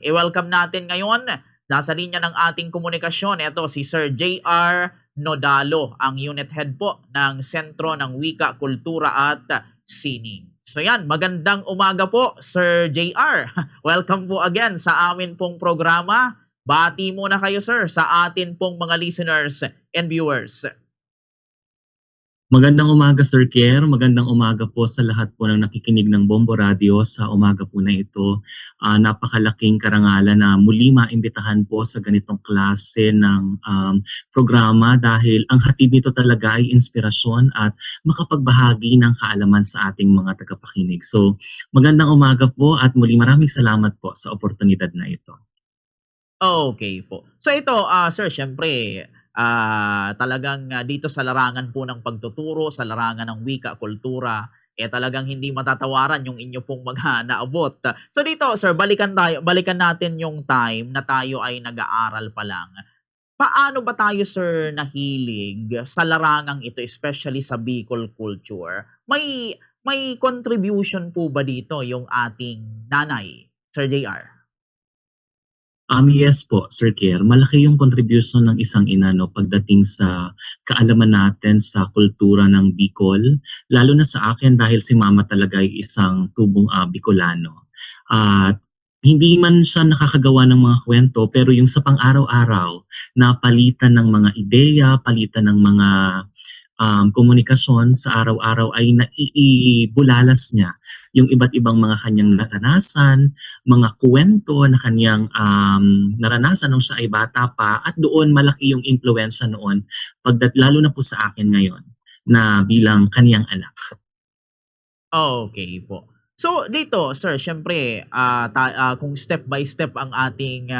I-welcome natin ngayon, nasa linya ng ating komunikasyon, ito si Sir JR Nodalo, ang unit head po ng Sentro ng Wika, Kultura at Sining. So yan, magandang umaga po Sir JR. Welcome po again sa amin pong programa. Bati muna kayo sir sa atin pong mga listeners and viewers. Magandang umaga Sir Kier, magandang umaga po sa lahat po ng nakikinig ng Bombo Radio sa umaga po na ito. Napakalaking karangalan na muli maimbitahan po sa ganitong klase ng programa dahil ang hatid nito talaga ay inspirasyon at makapagbahagi ng kaalaman sa ating mga tagapakinig. So magandang umaga po at muli maraming salamat po sa oportunidad na ito. Okay po. So ito, sir, syempre, talagang dito sa larangan po ng pagtuturo, sa larangan ng wika, kultura, talagang hindi matatawaran yung inyo pong mga naabot. So dito, sir, balikan natin yung time na tayo ay nag-aaral pa lang. Paano ba tayo, sir, nahilig sa larangang ito, especially sa Bicol culture? May contribution po ba dito yung ating nanay, Sir JR? Yes po, Sir Kier. Malaki yung contribution ng isang ina no, pagdating sa kaalaman natin sa kultura ng Bicol. Lalo na sa akin dahil si mama talaga ay isang tubong Bicolano. At hindi man siya nakakagawa ng mga kwento pero yung sa pang-araw-araw na palitan ng mga ideya, palitan ng mga komunikasyon sa araw-araw ay naiibulalas niya yung iba't ibang mga kanyang naranasan, mga kwento na kanyang naranasan nung siya ay bata pa at doon malaki yung impluensya noon lalo na po sa akin ngayon na bilang kaniyang anak. Okay po. So dito sir, siyempre, kung step by step ang ating,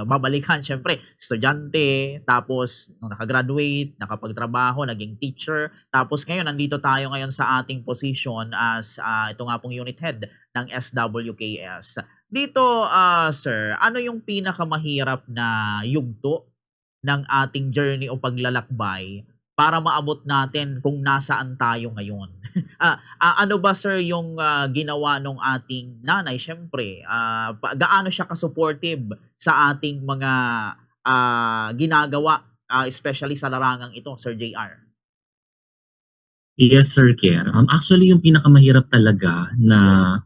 babalikan siyempre estudyante, tapos nung naka-graduate, nakapagtrabaho, naging teacher, tapos ngayon nandito tayo ngayon sa ating position as, ito nga pong unit head ng SWKS. Dito, sir, ano yung pinakamahirap na yugto ng ating journey o paglalakbay para maabot natin kung nasaan tayo ngayon? Ano ba sir yung ginawa nung ating nanay? Siyempre, gaano siya ka-supportive sa ating mga ginagawa, especially sa larangang ito, Sir JR? Yes, Sir Kier. Actually, yung pinakamahirap talaga na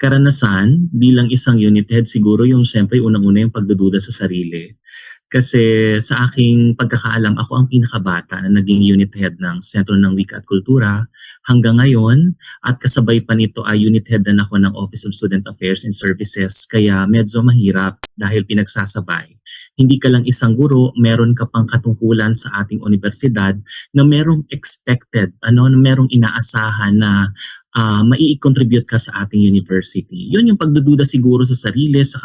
karanasan bilang isang unit head siguro yung siyempre unang-una yung pagdududa sa sarili. Kasi sa aking pagkakaalam, ako ang pinakabata na naging unit head ng Sentro ng Wika at Kultura hanggang ngayon at kasabay pa nito ay unit head na ako ng Office of Student Affairs and Services kaya medyo mahirap dahil pinagsasabay. Hindi ka lang isang guro, meron ka pang katungkulan sa ating universidad na merong expected, na merong inaasahan na mai-contribute ka sa ating university. Yun yung pagdududa siguro sa sarili, sa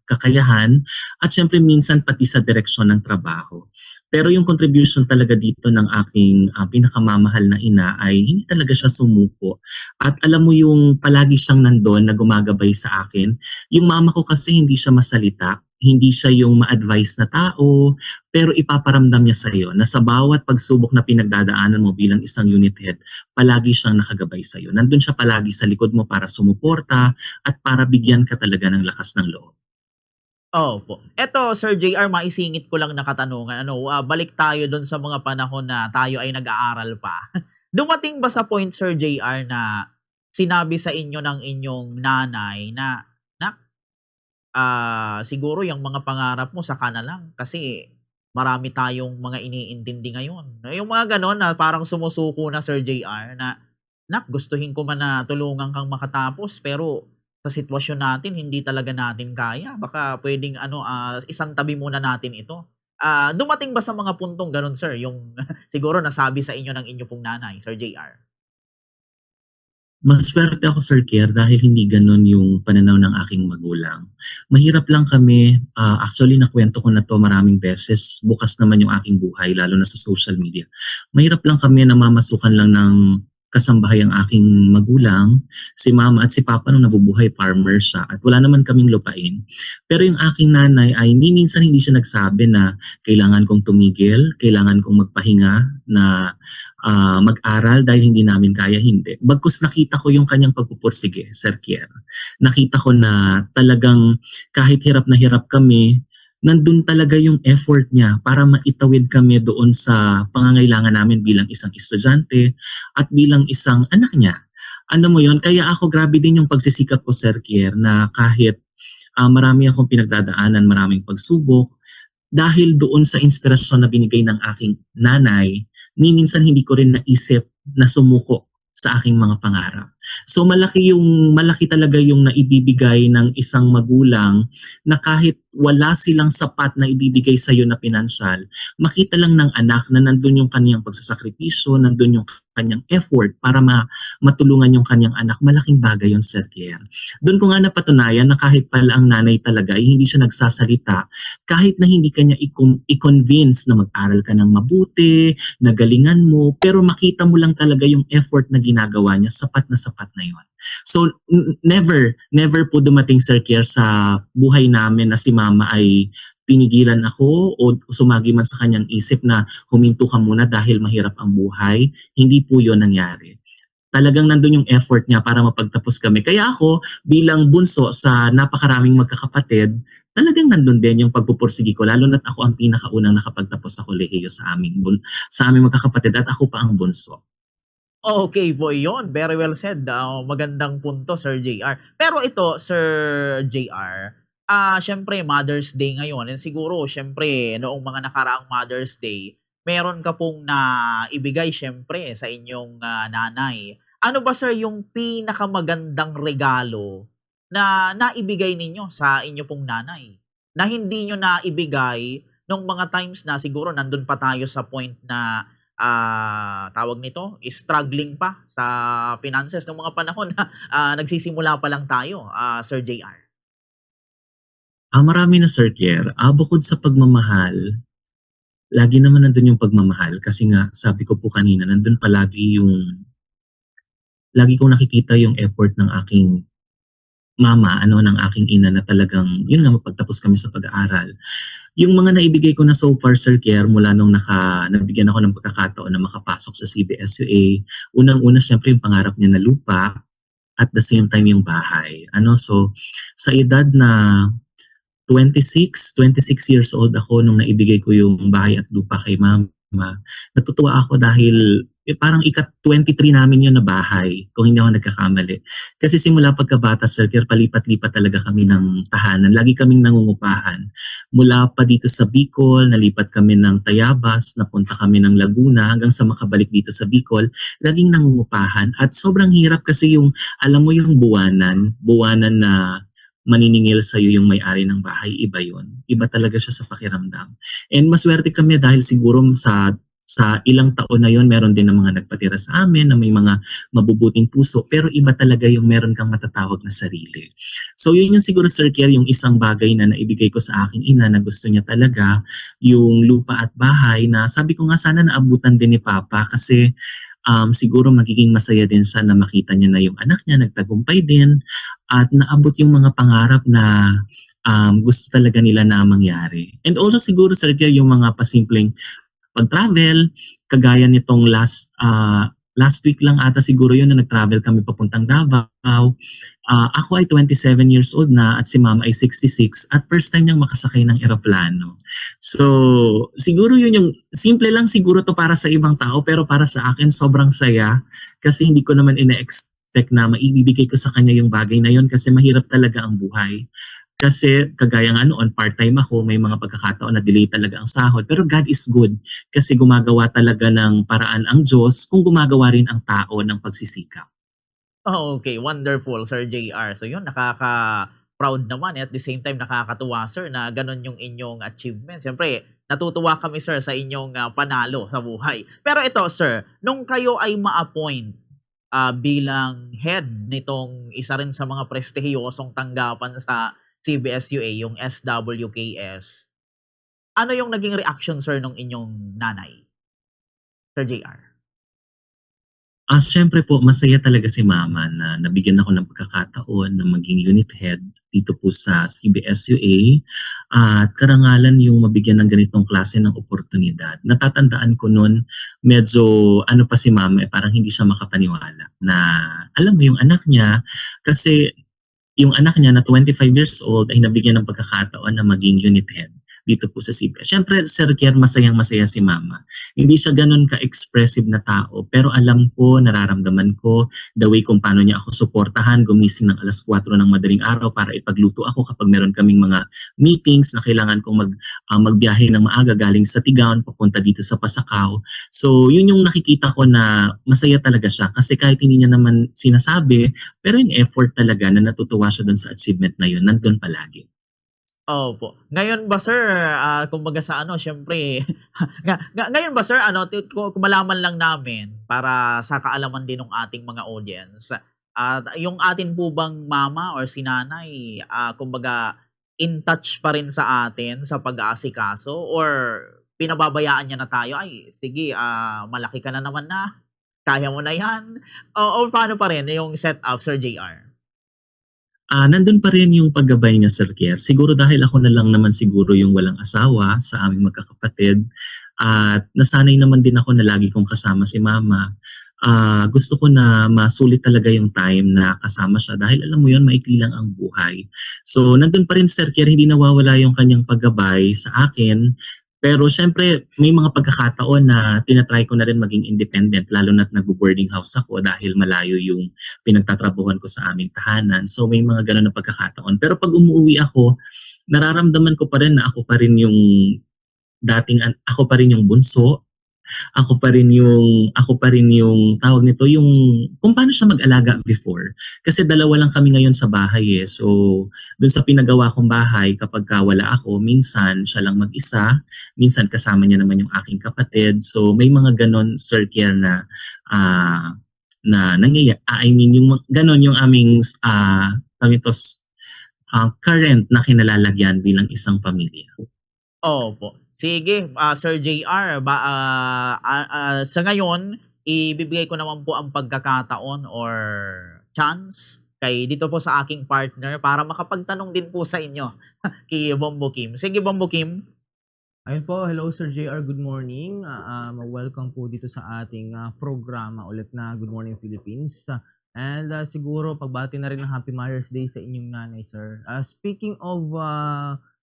kakayahan, at syempre minsan pati sa direksyon ng trabaho. Pero yung contribution talaga dito ng aking pinakamamahal na ina ay hindi talaga siya sumuko. At alam mo yung palagi siyang nandun na gumagabay sa akin. Yung mama ko kasi hindi siya masalita, hindi siya yung ma-advise na tao, pero ipaparamdam niya sa iyo na sa bawat pagsubok na pinagdadaanan mo bilang isang unit head, palagi siyang nakagabay sa iyo. Nandun siya palagi sa likod mo para sumuporta at para bigyan ka talaga ng lakas ng loob. Opo. Eto Sir JR, maisingit ko lang na katanungan, balik tayo dun sa mga panahon na tayo ay nag-aaral pa. Dumating ba sa point Sir JR na sinabi sa inyo ng inyong nanay na, "Nak, siguro yung mga pangarap mo saka na lang kasi marami tayong mga iniintindi ngayon." Yung mga gano'n na parang sumusuko na Sir JR na, "Nak, gustuhin ko man na tulungan kang makatapos pero sa sitwasyon natin hindi talaga natin kaya. Baka puwedeng isantabi muna natin ito." Dumating ba sa mga puntong gano'n sir yung siguro nasabi sa inyo ng inyo pong nanay, Sir JR? Maswerte ako Sir Kier dahil hindi ganon yung pananaw ng aking magulang. Mahirap lang kami, actually nakwento ko na to maraming beses, bukas naman yung aking buhay lalo na sa social media. Mahirap lang kami na mamasukan lang ng kasambahay ang aking magulang, si mama at si papa nung nabubuhay farmer siya at wala naman kaming lupain. Pero yung aking nanay ay minsan hindi siya nagsabi na kailangan kong tumigil, kailangan kong magpahinga na mag-aral dahil hindi namin kaya, hindi. Bagkus nakita ko yung kanyang pagpupursige, Sir Kier. Nakita ko na talagang kahit hirap na hirap kami, nandun talaga yung effort niya para maitawid kami doon sa pangangailangan namin bilang isang estudyante at bilang isang anak niya. Ano mo yon, kaya ako grabe din yung pagsisikap ko, Sir Kier, na kahit marami akong pinagdadaanan, maraming pagsubok, dahil doon sa inspirasyon na binigay ng aking nanay, ni minsan hindi ko rin naisip na sumuko sa aking mga pangarap. So malaki talaga yung naibibigay ng isang magulang na kahit wala silang sapat na ibibigay sa iyo na pinansyal, makita lang ng anak na nandun yung kanyang pagsasakripisyo, nandun yung kanyang effort para matulungan yung kanyang anak. Malaking bagay yun, Sir Kier. Doon ko nga napatunayan na kahit pala ang nanay talaga ay hindi siya nagsasalita, kahit na hindi kanya i-convince na mag-aral ka ng mabuti, na galingan mo, pero makita mo lang talaga yung effort na ginagawa niya, sapat na yun. So never po dumating, Sir Kier, sa buhay namin na si mama ay pinigilan ako o sumagi man sa kanyang isip na huminto ka muna dahil mahirap ang buhay. Hindi po yun nangyari. Talagang nandun yung effort niya para mapagtapos kami. Kaya ako bilang bunso sa napakaraming magkakapatid, talagang nandun din yung pagpupursigi ko, lalo na't ako ang pinakaunang nakapagtapos sa kolehiyo sa aming magkakapatid at ako pa ang bunso. Okay po yun, very well said, magandang punto, Sir JR. Pero ito, Sir JR, siyempre Mother's Day ngayon and siguro siyempre noong mga nakaraang Mother's Day, meron ka pong naibigay siyempre sa inyong, nanay. Ano ba, sir, yung pinakamagandang regalo na naibigay ninyo sa inyo pong nanay, na hindi niyo naibigay nung mga times na siguro nandun pa tayo sa point na tawag nito, struggling pa sa finances nung mga panahon na, nagsisimula pa lang tayo, Sir JR? Marami na, Sir Kier. Bukod sa pagmamahal, lagi naman nandun yung pagmamahal kasi nga sabi ko po kanina, nandun palagi lagi kong nakikita yung effort ng aking mama, ng aking ina na talagang, yun nga, mapagtapos kami sa pag-aaral. Yung mga naibigay ko na so far, Sir Kier, mula nung nabigyan ako ng pagkakataon na makapasok sa CBSUA, unang-una siyempre yung pangarap niya na lupa, at the same time yung bahay. So sa edad na 26 years old ako nung naibigay ko yung bahay at lupa kay mama. Natutuwa ako dahil parang ika-23 namin yun na bahay, kung hindi ako nagkakamali. Kasi simula pagkabata, Sir Kier, palipat-lipat talaga kami ng tahanan. Lagi kaming nangungupahan. Mula pa dito sa Bicol, nalipat kami ng Tayabas, napunta kami ng Laguna, hanggang sa makabalik dito sa Bicol, laging nangungupahan. At sobrang hirap kasi alam mo yung buwanan na maniningil sa iyo yung may-ari ng bahay, iba yun. Iba talaga siya sa pakiramdam. And maswerte kami dahil siguro sa ilang taon na yon meron din ng mga nagpatira sa amin na may mga mabubuting puso, pero iba talaga yung meron kang matatawag na sarili. So yun yung siguro, Sir Kier, yung isang bagay na naibigay ko sa aking ina na gusto niya talaga, yung lupa at bahay, na sabi ko nga sana naabutan din ni Papa kasi siguro magiging masaya din siya na makita niya na yung anak niya nagtagumpay din at naabot yung mga pangarap na gusto talaga nila na mangyari. And also siguro, Sir Kier, yung mga pasimpleng pag-travel, kagaya nitong last week lang ata siguro yun na nag-travel kami papuntang Davao. Ako ay 27 years old na at si mama ay 66 at first time niyang makasakay ng eroplano. So siguro yun yung simple lang siguro to para sa ibang tao, pero para sa akin sobrang saya kasi hindi ko naman ina-expect na maibibigay ko sa kanya yung bagay na yun kasi mahirap talaga ang buhay. Kasi kagaya nga noon, part-time ako, may mga pagkakataon na delay talaga ang sahod. Pero God is good kasi gumagawa talaga ng paraan ang Diyos kung gumagawa rin ang tao ng pagsisikap. Okay, wonderful, Sir JR. So yun, nakaka-proud naman, at the same time nakakatuwa, sir, na gano'n yung inyong achievement. Siyempre natutuwa kami, sir, sa inyong, panalo sa buhay. Pero ito, sir, nung kayo ay ma-appoint, bilang head nitong isa rin sa mga prestihiyosong tanggapan sa CBSUA, yung SWKS, ano yung naging reaction, sir, nung inyong nanay, Sir JR? Siyempre po masaya talaga si mama na nabigyan ako ng pagkakataon na maging unit head dito po sa CBS-UA at karangalan yung mabigyan ng ganitong klase ng oportunidad. Natatandaan ko nun medyo ano pa si mama, parang hindi siya makapaniwala na alam mo yung anak niya kasi yung anak niya na 25 years old ay nabigyan ng pagkakataon na maging unit head dito po sa CBS. Siyempre, Sir Kier, masayang-masaya si Mama. Hindi siya ganun ka-expressive na tao, pero alam ko, nararamdaman ko, the way kung paano niya ako suportahan, gumising ng alas 4 ng madaling araw para ipagluto ako kapag meron kaming mga meetings na kailangan kong magbiyahe ng maaga galing sa Tigaon, papunta dito sa Pasakaw. So, yun yung nakikita ko na masaya talaga siya kasi kahit hindi niya naman sinasabi, pero yung effort talaga na natutuwa siya dun sa achievement na yun, nandun palagi. Opo. Ngayon ba sir, kumbaga sa ano siyempre ngayon ba sir ano kung malaman lang namin para sa kaalaman din ng ating mga audience, at yung atin po bang mama or si nanay, kumbaga in touch pa rin sa atin sa pag-aasikaso or pinababayaan niya na tayo, "Ay sige, malaki ka na naman na, kaya mo na 'yan." O paano pa rin yung setup, Sir JR? Nandun pa rin yung paggabay niya, Sir Kier. Siguro dahil ako na lang naman siguro yung walang asawa sa aming magkakapatid at nasanay naman din ako na lagi kong kasama si mama. Gusto ko na masulit talaga yung time na kasama siya dahil alam mo yun, maikli lang ang buhay. So nandun pa rin, Sir Kier, hindi nawawala yung kanyang paggabay sa akin. Pero siyempre may mga pagkakataon na tinatry ko na rin maging independent lalo na't nagbo-boarding house ako dahil malayo yung pinagtatrabahuhan ko sa aming tahanan. So may mga gano'n na pagkakataon. Pero pag umuwi ako, nararamdaman ko pa rin na ako pa rin yung bunso, ako pa rin yung tawag nito, yung kung paano siya mag-alaga before. Kasi dalawa lang kami ngayon sa bahay eh. So, dun sa pinagawa kong bahay, kapag wala ako, minsan siya lang mag-isa, minsan kasama niya naman yung aking kapatid. So, may mga ganon, Sir Kier, ah, na I mean, ganon yung aming tawag ito, current na kinalalagyan bilang isang pamilya. Opo. Sige, Sir JR sa ngayon ibibigay ko naman po ang pagkakataon or chance dito po sa aking partner para makapagtanong din po sa inyo kay Bombo Kim. Sige Bombo Kim. Ayun po, hello Sir JR, good morning. Welcome po dito sa ating programa ulit na Good Morning Philippines. And siguro pagbati na rin ng Happy Mother's Day sa inyong nanay, sir. Speaking of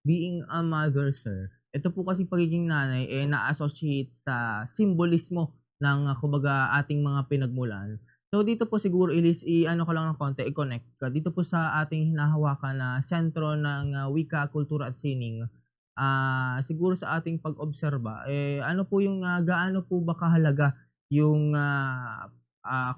being a mother, sir, ito po kasi pagiging nanay na-associate sa simbolismo ng kumbaga ating mga pinagmulan. So dito po siguro ano ko lang ng konti, i-connect ka dito po sa ating hinahawakan na sentro ng wika, kultura at sining. Siguro sa ating pag-obserba, ano po yung gaano po ba kahalaga yung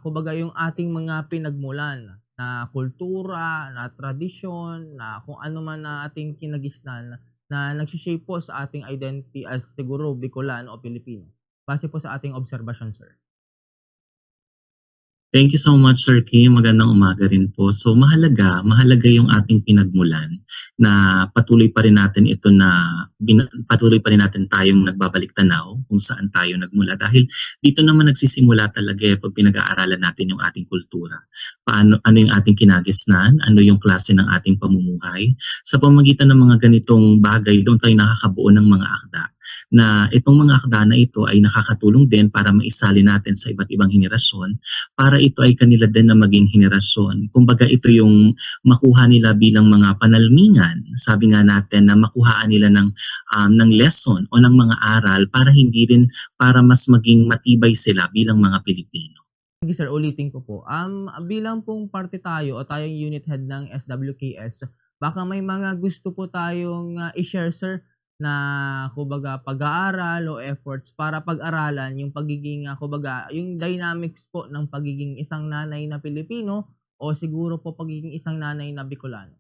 kumbaga yung ating mga pinagmulan na kultura, na tradisyon, na kung ano man na ating kinagisnan na nagshi-shape po sa ating identity as siguro Bicolano o Pilipino. Base po sa ating obserbasyon, sir. Thank you so much, Sir Kim. Magandang umaga rin po. So mahalaga yung ating pinagmulan na patuloy pa rin natin patuloy pa rin natin tayong nagbabalik tanaw kung saan tayo nagmula. Dahil dito naman nagsisimula talaga pag pinag-aaralan natin yung ating kultura. Ano yung ating kinagisnan, ano yung klase ng ating pamumuhay. Sa pamamagitan ng mga ganitong bagay, doon tayo nakakabuo ng mga akda. Na itong mga akda na ito ay nakakatulong din para maisali natin sa iba't ibang henerasyon para ito ay kanila din na maging henerasyon. Kumbaga ito yung makuha nila bilang mga panalmingan. Sabi nga natin na makuhaan nila ng lesson o ng mga aral para mas maging matibay sila bilang mga Pilipino. Sige sir, ulitin ko po. Bilang pong parte tayo o tayong unit head ng SWKS, baka may mga gusto po tayong i-share sir na kumbaga pag-aaral o efforts para pag-aralan yung pagiging kumbaga yung dynamics po ng pagiging isang nanay na Pilipino o siguro po pagiging isang nanay na Bicolano.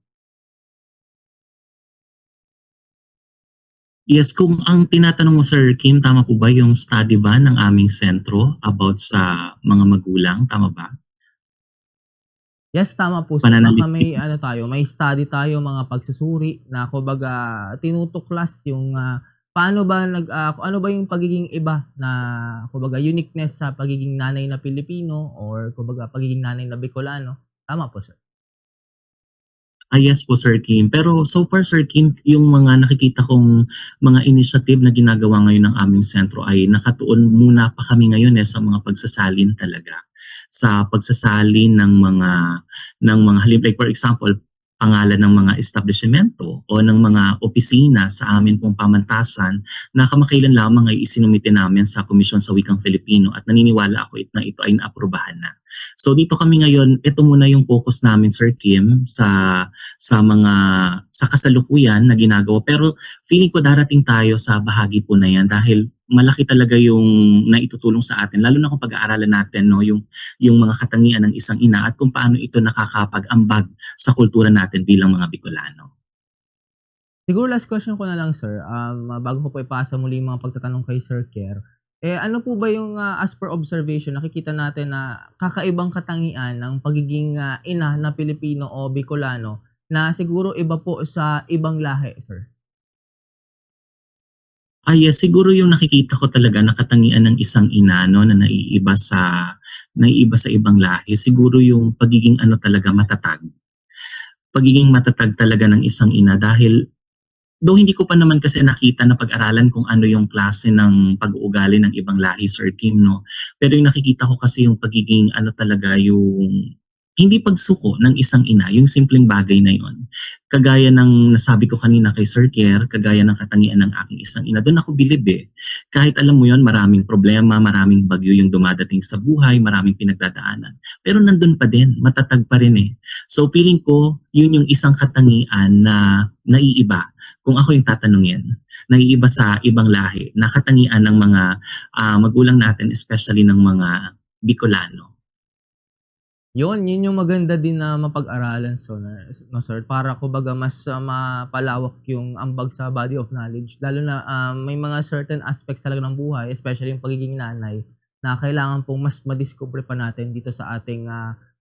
Yes, kung ang tinatanong mo, Sir Kim, tama po ba yung study ba ng aming sentro about sa mga magulang? Tama ba? Yes, tama po sir. Baka Pananaliksik. may study tayo, mga pagsusuri na kumbaga tinutuklas yung kung ano ba yung pagiging iba na kumbaga uniqueness sa pagiging nanay na Pilipino or kumbaga pagiging nanay na Bicolano? Tama po, sir. Yes po Sir Kim. Pero so far Sir Kim, yung mga nakikita kong mga initiative na ginagawa ngayon ng aming sentro ay nakatuon muna pa kami ngayon sa mga pagsasalin talaga. Sa pagsasalin ng mga like for example, pangalan ng mga establishmento o ng mga opisina sa amin pong pamantasan na kamakailan lamang ay isinumite namin sa Komisyon sa Wikang Filipino at naniniwala ako na ito ay naaprubahan na. So dito kami ngayon, ito muna yung focus namin Sir Kim sa kasalukuyan na ginagawa, pero feeling ko darating tayo sa bahagi po na yan dahil malaki talaga yung naitutulong sa atin, lalo na kung pag-aaralan natin yung mga katangian ng isang ina at kung paano ito nakakapag-ambag sa kultura natin bilang mga Bicolano. Siguro last question ko na lang, sir, bago ko po ipasa muli yung mga pagtatanong kay Sir Kier. Ano po ba yung, as per observation, nakikita natin na kakaibang katangian ng pagiging, ina na Pilipino o Bicolano na siguro iba po sa ibang lahi, sir? Yes, siguro yung nakikita ko talaga na katangian ng isang ina no, na naiiba sa ibang lahi. Siguro yung pagiging talaga matatag. Pagiging matatag talaga ng isang ina dahil though hindi ko pa naman kasi nakita na pag-aralan kung ano yung klase ng pag-uugali ng ibang lahi, Sir Kim, no? Pero yung nakikita ko kasi yung pagiging talaga yung hindi pagsuko ng isang ina, yung simpleng bagay na yon. Kagaya ng nasabi ko kanina kay Sir Kier, kagaya ng katangian ng aking isang ina, doon ako bilib Kahit alam mo yon, maraming problema, maraming bagyo yung dumadating sa buhay, maraming pinagdadaanan. Pero nandun pa din, matatag pa rin So feeling ko, yun yung isang katangian na naiiba. Kung ako yung tatanungin, naiiba sa ibang lahi, na katangian ng mga magulang natin, especially ng mga Bicolano. Yun yung maganda din na mapag-aralan, so no sir, para kumbaga mas, mapalawak yung ambag sa body of knowledge, lalo na, may mga certain aspects talaga ng buhay, especially yung pagiging nanay, na kailangan pong mas madiskubre pa natin dito sa ating,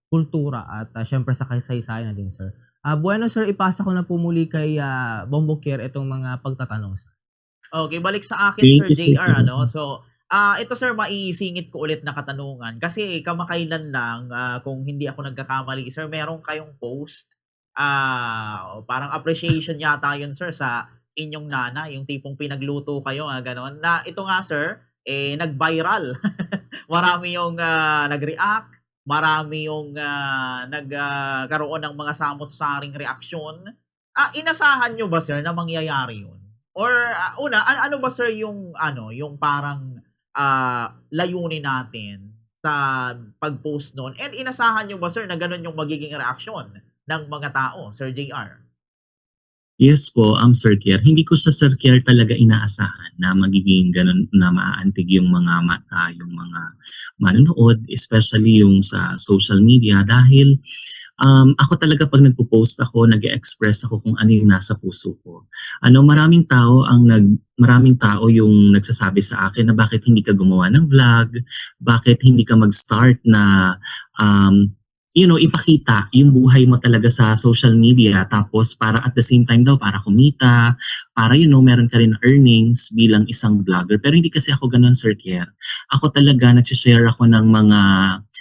kultura at, siyempre sa kasaysayan na din, sir. Bueno sir, ipasa ko na po muli kay, Bombo Kier itong mga pagtatanong, sir. Okay, balik sa akin, Thank Sir you, Sir JR, Kim. So, ito sir, maisingit ko ulit na katanungan. Kasi kamakailan lang, kung hindi ako nagkakamali, sir, meron kayong post, parang appreciation yata yun, sir, sa inyong nana, yung tipong pinagluto kayo, gano'n. Na ito nga, sir, nag-viral. Marami yung nag-react, marami yung nagkaroon ng mga samot-saring reaksyon. Inasahan nyo ba, sir, na mangyayari yun? Or una, ano ba sir yung yung parang layunin natin sa pag-post nun? And inasahan niyo ba sir na ganun yung magiging reaksyon ng mga tao, Sir JR? Yes po, Sir Kier. Hindi ko sa Sir Kier talaga inaasahan na magiging ganun na maaantig yung yung mga manonood, especially yung sa social media dahil ako talaga pag nagpo-post ako, nag-e-express ako kung ano yung nasa puso ko. Maraming tao yung nagsasabi sa akin na bakit hindi ka gumawa ng vlog, bakit hindi ka mag-start na ipakita yung buhay mo talaga sa social media tapos para at the same time daw para kumita, para meron ka rin earnings bilang isang vlogger. Pero hindi kasi ako ganun, Sir Kier. Ako talaga nagsishare ako ng mga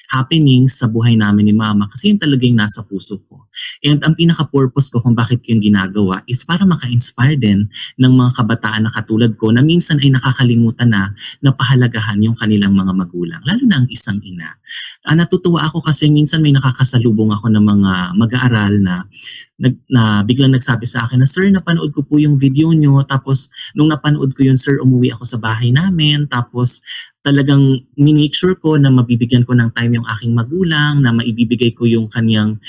happenings sa buhay namin ni Mama kasi yun talaga yung nasa puso ko. And ang pinaka-purpose ko kung bakit ko yung ginagawa is para maka-inspire din ng mga kabataan na katulad ko na minsan ay nakakalimutan na pahalagahan yung kanilang mga magulang, lalo na ang isang ina. Natutuwa ako kasi minsan may nakakasalubong ako ng mga mag-aaral na biglang nagsabi sa akin na, "Sir, napanood ko po yung video nyo." Tapos nung napanood ko yun, sir, umuwi ako sa bahay namin. Tapos talagang minake sure ko na mabibigyan ko ng time yung aking magulang, na maibibigay ko yung kanyang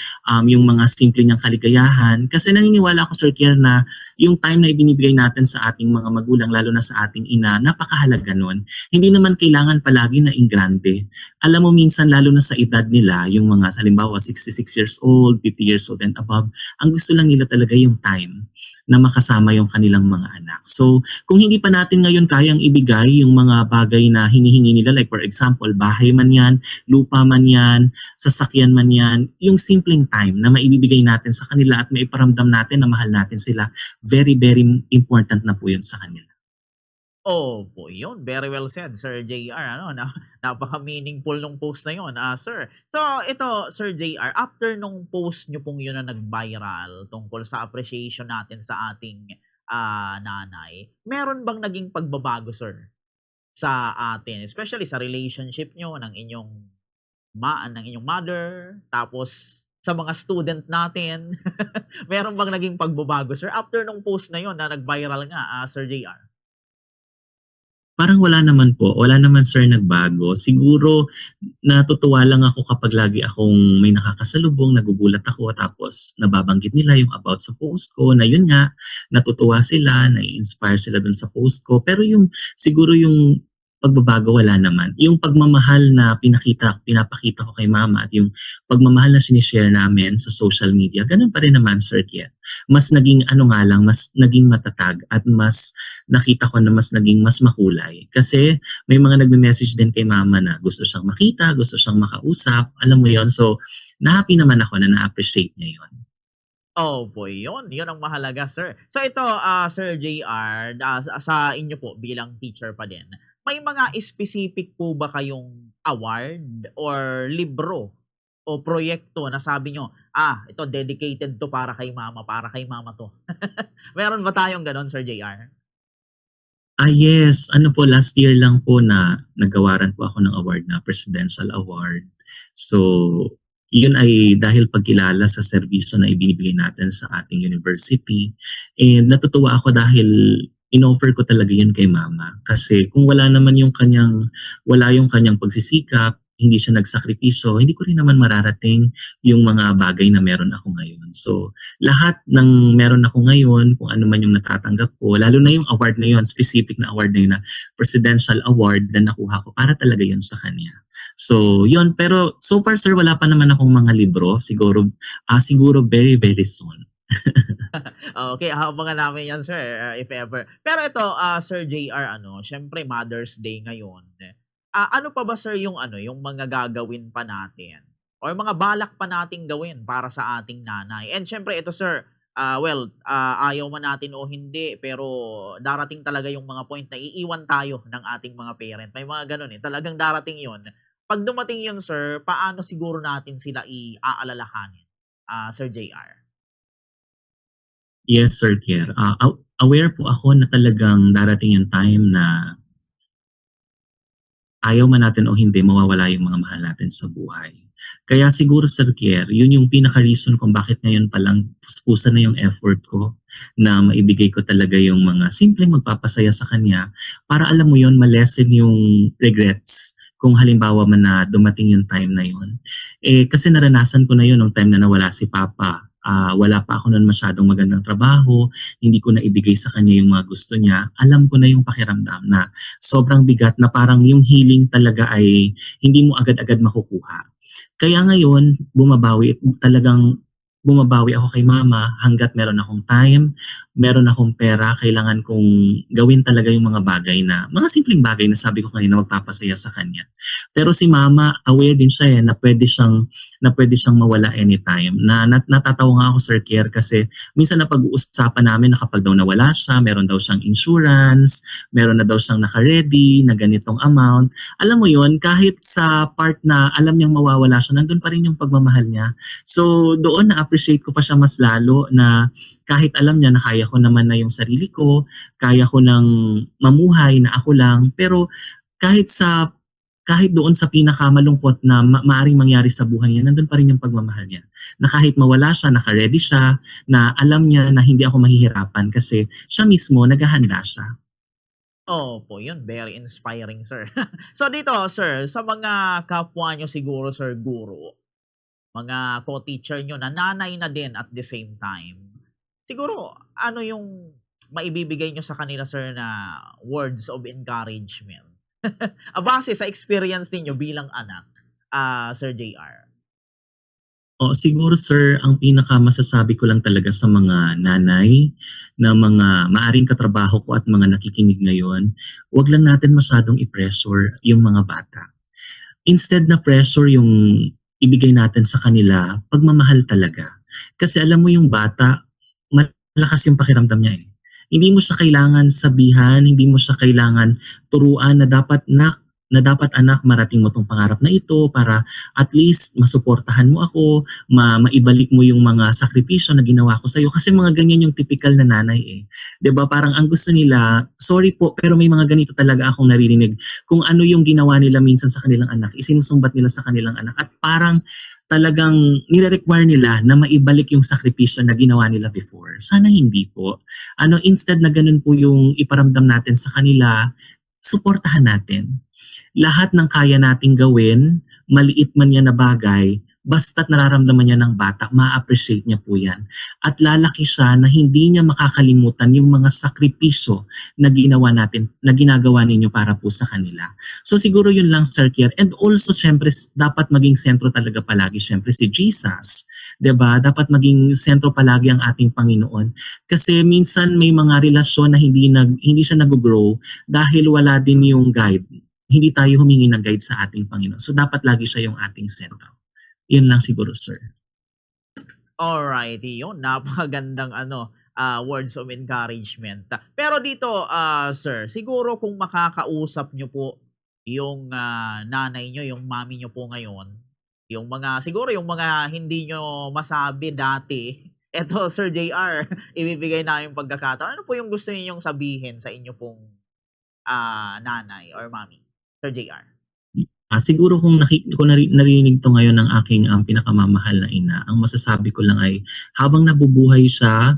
yung mga simple niyang kaligayahan. Kasi naniniwala ako, Sir Kier, na yung time na ibinibigay natin sa ating mga magulang, lalo na sa ating ina, napakahalaga nun. Hindi naman kailangan palagi na ingrande. Alam mo, minsan lalo na sa edad nila, yung mga halimbawa 66 years old, 50 years old and above, ang gusto lang nila talaga yung time na makasama yung kanilang mga anak. So, kung hindi pa natin ngayon kayang ibigay yung mga bagay na hinihingi nila, like for example, bahay man yan, lupa man yan, sasakyan man yan, yung simpleng time na maibibigay natin sa kanila at maiparamdam natin na mahal natin sila, very, very important na po yun sa kanila. Opo, yun. Very well said, Sir JR. Ano, napaka-meaningful nung post na yun, sir. So, ito, Sir JR, after nung post nyo pong yun na nag-viral tungkol sa appreciation natin sa ating nanay, meron bang naging pagbabago, sir, sa atin? Especially sa relationship nyo ng inyong mother, tapos sa mga student natin. Meron bang naging pagbabago, sir, after nung post na yun na nag-viral nga, Sir JR? Parang wala naman po, wala naman sir nagbago. Siguro natutuwa lang ako kapag lagi akong may nakakasalubong, nagugulat ako tapos nababanggit nila yung about sa post ko na yun nga, natutuwa sila, nai-inspire sila dun sa post ko. Pero yung siguro yung pagbabago wala naman. Yung pagmamahal na pinapakita ko kay mama at yung pagmamahal na sinishare namin sa social media, ganun pa rin naman Sir Kiet. Mas naging ano nga lang, mas naging matatag at mas nakita ko na mas naging mas makulay. Kasi may mga nagme-message din kay mama na gusto siyang makita, gusto siyang makausap, alam mo yon. So, na-happy naman ako na na-appreciate niya yon. Opo, yun. Yun ang mahalaga, sir. So ito, Sir JR, sa inyo po bilang teacher pa din, may mga specific po ba kayong award or libro o proyekto na sabi nyo, ito dedicated to para kay mama to. Meron ba tayong ganon, Sir JR? Yes. Ano po, last year lang po na nagawaran po ako ng award na Presidential Award. So, yun ay dahil pagkilala sa serbisyo na ibinibigay natin sa ating university. And natutuwa ako dahil in-offer ko talaga yun kay mama. Kasi kung wala yung kanyang pagsisikap, hindi siya nagsakripisyo, hindi ko rin naman mararating yung mga bagay na meron ako ngayon. So, lahat ng meron ako ngayon, kung ano man yung natatanggap ko, lalo na yung award na yun, specific na award na yun na Presidential Award na nakuha ko, para talaga yun sa kanya. So, yun. Pero so far, sir, wala pa naman akong mga libro. Siguro very, very soon. Okay, abangan namin yan, sir, if ever. Pero ito, Sir JR, syempre Mother's Day ngayon. Ano pa ba, sir, yung mga gagawin pa natin or mga balak pa nating gawin para sa ating nanay? And syempre ito, sir, ayaw man natin o hindi, pero darating talaga yung mga point na iiwan tayo ng ating mga parent. May mga ganun talagang darating yun. Pag dumating yun, sir, paano siguro natin sila iaalalahanin, Sir JR? Yes, Sir Kier. Aware po ako na talagang darating yung time na ayaw man natin o hindi, mawawala yung mga mahal natin sa buhay. Kaya siguro, Sir Kier, yun yung pinaka-reason kung bakit ngayon palang puspusa na yung effort ko na maibigay ko talaga yung mga simpleng magpapasaya sa kanya para alam mo yun, malesen yung regrets kung halimbawa man na dumating yung time na yun. Kasi naranasan ko na yun nung time na nawala si Papa. Wala pa ako noon masyadong magandang trabaho, hindi ko na ibigay sa kanya yung mga gusto niya. Alam ko na yung pakiramdam na sobrang bigat na parang yung healing talaga ay hindi mo agad-agad makukuha. Kaya ngayon, bumabawi ako kay mama hanggat meron akong time, meron akong pera, kailangan kong gawin talaga yung mga bagay mga simpleng bagay na sabi ko kanina magpapasaya sa kanya. Pero si mama, aware din siya na pwede siyang mawala anytime. Natatawa nga ako, Sir Kier, kasi minsan na pag-uusapan namin na kapag daw nawala siya, meron daw siyang insurance, meron na daw siyang naka-ready na ganitong amount. Alam mo yon, kahit sa part na alam niyang mawawala siya, nandun pa rin yung pagmamahal niya. So doon na-appreciate ko pa siya mas lalo na kahit alam niya na kaya ko naman na yung sarili ko, kaya ko nang mamuhay na ako lang, pero kahit doon sa pinakamalungkot na maaring mangyari sa buhay niya, nandun pa rin yung pagmamahal niya. Na kahit mawala siya, naka-ready siya, na alam niya na hindi ako mahihirapan kasi siya mismo naghahanda siya. Opo, yun. Very inspiring, sir. So dito, sir, sa mga kapwa nyo siguro, sir, guro, mga co-teacher nyo na nanay na din at the same time, siguro, ano yung maibibigay nyo sa kanila, sir, na words of encouragement? Base sa experience ninyo bilang anak, Sir JR. Siguro sir, ang pinakamasasabi ko lang talaga sa mga nanay na mga maaring katrabaho ko at mga nakikinig ngayon, wag lang natin masyadong i-pressure yung mga bata. Instead na pressure yung ibigay natin sa kanila, pagmamahal talaga. Kasi alam mo yung bata, malakas yung pakiramdam niya . Hindi mo siya kailangan sabihan, hindi mo siya kailangan turuan na dapat anak marating mo tong pangarap na ito para at least masuportahan mo ako, maibalik mo yung mga sakripisyo na ginawa ko sa'yo. Kasi mga ganyan yung typical na nanay eh. 'Di ba? Parang ang gusto nila, sorry po, pero may mga ganito talaga akong naririnig. Kung ano yung ginawa nila minsan sa kanilang anak, isinusumbat nila sa kanilang anak. At parang talagang nire-require nila na maibalik yung sakripisyo na ginawa nila before. Sana hindi po. Instead na ganun po yung iparamdam natin sa kanila, suportahan natin lahat ng kaya nating gawin, maliit man yan na bagay, basta't nararamdaman niya ng bata, ma-appreciate niya po yan. At lalaki siya na hindi niya makakalimutan yung mga sakripisyo na ginawa natin, na ginagawa ninyo para po sa kanila. So siguro yun lang, Sir Kier. And also, syempre, dapat maging sentro talaga palagi, syempre, si Jesus. 'Di ba? Dapat maging sentro palagi ang ating Panginoon. Kasi minsan may mga relasyon na hindi siya nag-grow dahil wala din yung guide. Hindi tayo humingi ng guide sa ating Panginoon. So dapat lagi siya yung ating sentro. Yun lang siguro, sir. Alrighty, yun. Napakagandang words of encouragement. Pero dito, sir, siguro kung makakausap nyo po yung nanay nyo, yung mami nyo po ngayon, siguro yung mga hindi nyo masabi dati, eto, Sir JR, ibibigay na yung pagkakataon. Ano po yung gusto niyo sabihin sa inyo pong nanay or mami? Sir JR. Siguro kung narinig to ngayon ng aking pinakamamahal na ina, ang masasabi ko lang ay habang nabubuhay siya,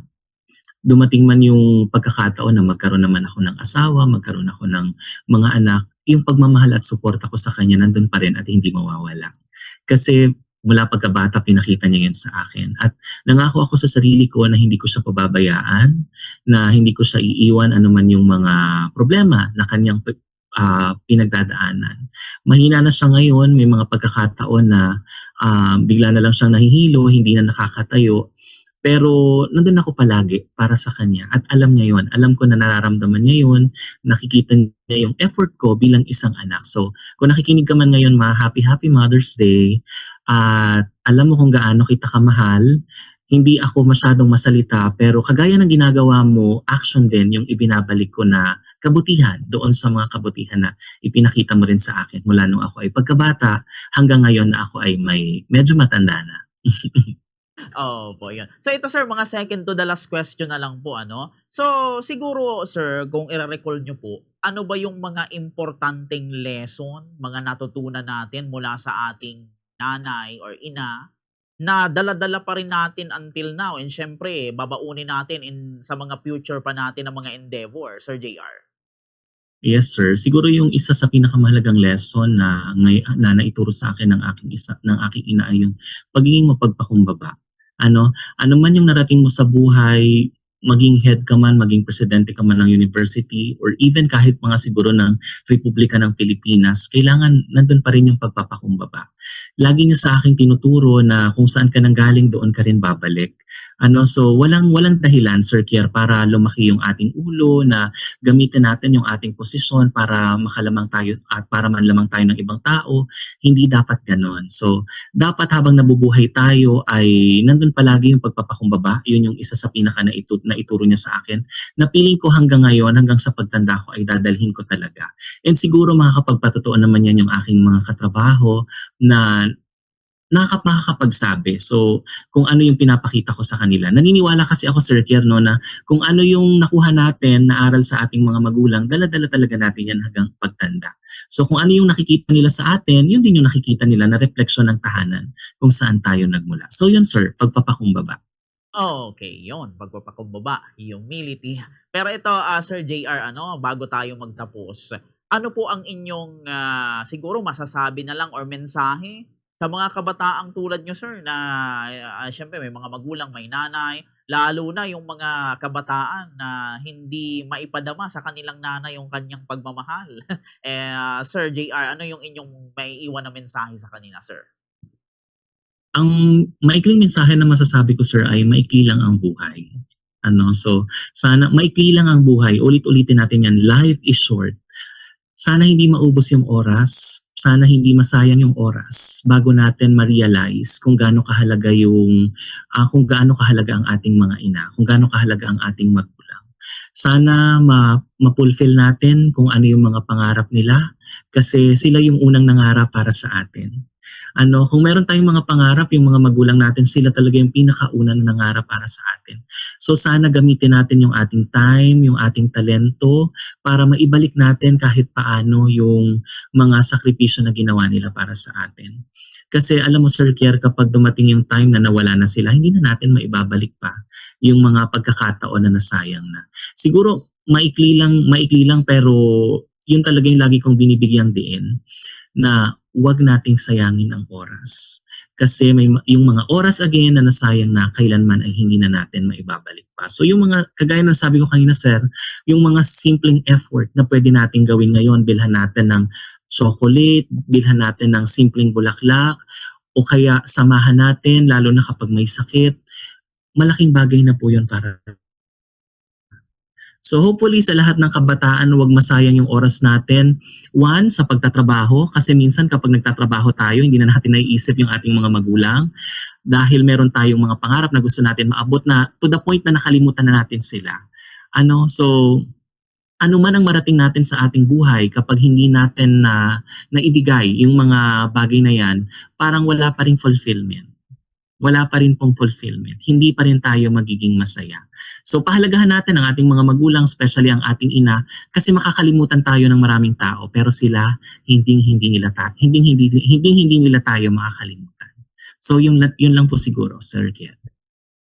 dumating man yung pagkakataon na magkaroon naman ako ng asawa, magkaroon ako ng mga anak, yung pagmamahal at suporta ko sa kanya nandun pa rin at hindi mawawala. Kasi mula pagkabata pinakita niya yun sa akin. At nangako ako sa sarili ko na hindi ko siya pababayaan, na hindi ko siya iiwan anuman yung mga problema na kanyang pinagdadaanan. Mahina na siya ngayon, may mga pagkakataon na bigla na lang siyang nahihilo, hindi na nakakatayo. Pero nandun ako palagi para sa kanya at alam niya yon. Alam ko na nararamdaman niya yon, nakikita niya yung effort ko bilang isang anak. So kung nakikinig ka man ngayon, happy Mother's Day at alam mo kung gaano kita kamahal. Hindi ako masyadong masalita pero kagaya ng ginagawa mo, action din yung ibinabalik ko na kabutihan doon sa mga kabutihan na ipinakita mo rin sa akin mula nung ako ay pagkabata hanggang ngayon na ako ay medyo matanda na. Po, yun. So ito sir, mga second to the last question na lang po, So siguro sir, kung i-recall nyo po, ano ba yung mga importanteng lesson, mga natutunan natin mula sa ating nanay or ina na dala-dala pa rin natin until now, and syempre babaunin natin sa mga future pa natin ng mga endeavor, Sir JR? Yes, sir. Siguro yung isa sa pinakamahalagang lesson na naituro sa akin ng aking ina ay yung pagiging mapagpakumbaba. Ano man yung narating mo sa buhay, maging head ka man, maging presidente ka man ng university, or even kahit mga siguro ng Republika ng Pilipinas, kailangan nandun pa rin yung pagpapakumbaba. Lagi niya sa akin tinuturo na kung saan ka nanggaling, doon ka rin babalik. So walang dahilan, Sir Kier, para lumaki yung ating ulo, na gamitin natin yung ating posisyon para makalamang tayo at para manlamang tayo ng ibang tao. Hindi dapat ganon. So dapat habang nabubuhay tayo ay nandun palagi yung pagpapakumbaba. Yun yung isa sa pinaka na ituro niya sa akin, na piling ko hanggang ngayon, hanggang sa pagtanda ko ay dadalhin ko talaga. And siguro makakapagpatotoo naman yan yung aking mga katrabaho na makakapagsabi. So kung ano yung pinapakita ko sa kanila. Naniniwala kasi ako, Sir Kier, na kung ano yung nakuha natin na aral sa ating mga magulang, dala-dala talaga natin yan hanggang pagtanda. So kung ano yung nakikita nila sa atin, yun din yung nakikita nila na refleksyon ng tahanan kung saan tayo nagmula. So yun, sir, pagpapakumbaba. Okay, yun, pagpapakumbaba, humility. Pero ito, Sir JR, bago tayo magtapos, ano po ang inyong siguro masasabi na lang or mensahe sa mga kabataang tulad nyo, sir, na syempre may mga magulang, may nanay, lalo na yung mga kabataan na hindi maipadama sa kanilang nanay yung kanyang pagmamahal. Sir JR, ano yung inyong maiiwan na mensahe sa kanila, sir? Ang maikling mensahe na masasabi ko, sir, ay maikli lang ang buhay. So sana maikli lang ang buhay. Ulit-ulitin natin yan. Life is short. Sana hindi maubos yung oras. Sana hindi masayang yung oras bago natin ma-realize kung gaano kahalaga ang ating mga ina, kung gaano kahalaga ang ating magulang. Sana ma-fulfill natin kung ano yung mga pangarap nila kasi sila yung unang nangarap para sa atin. Kung meron tayong mga pangarap, yung mga magulang natin, sila talaga yung pinakauna na nangarap para sa atin. So sana gamitin natin yung ating time, yung ating talento para maibalik natin kahit paano yung mga sakripisyo na ginawa nila para sa atin. Kasi alam mo Sir Kier, kapag dumating yung time na nawala na sila, hindi na natin maibabalik pa yung mga pagkakataon na nasayang na. Siguro maikli lang pero yun talaga yung lagi kong binibigyang diin na huwag nating sayangin ang oras. Kasi yung mga oras again na nasayang na kailanman ay hindi na natin maibabalik pa. So yung mga, kagaya ng sabi ko kanina sir, yung mga simpleng effort na pwede natin gawin ngayon, bilhan natin ng chocolate, bilhan natin ng simpleng bulaklak, o kaya samahan natin lalo na kapag may sakit, malaking bagay na po yun para. So hopefully sa lahat ng kabataan, huwag masayang yung oras natin. One, sa pagtatrabaho, kasi minsan kapag nagtatrabaho tayo, hindi na natin naiisip yung ating mga magulang dahil meron tayong mga pangarap na gusto natin maabot na to the point na nakalimutan na natin sila. So ano man ang marating natin sa ating buhay kapag hindi natin naibigay yung mga bagay na yan, parang wala pa ring fulfillment. Wala pa rin pong fulfillment. Hindi pa rin tayo magiging masaya. So pahalagahan natin ang ating mga magulang, especially ang ating ina, kasi makakalimutan tayo ng maraming tao, pero sila hindi nila tayo makakalimutan. So yun lang po siguro, Sir Kier.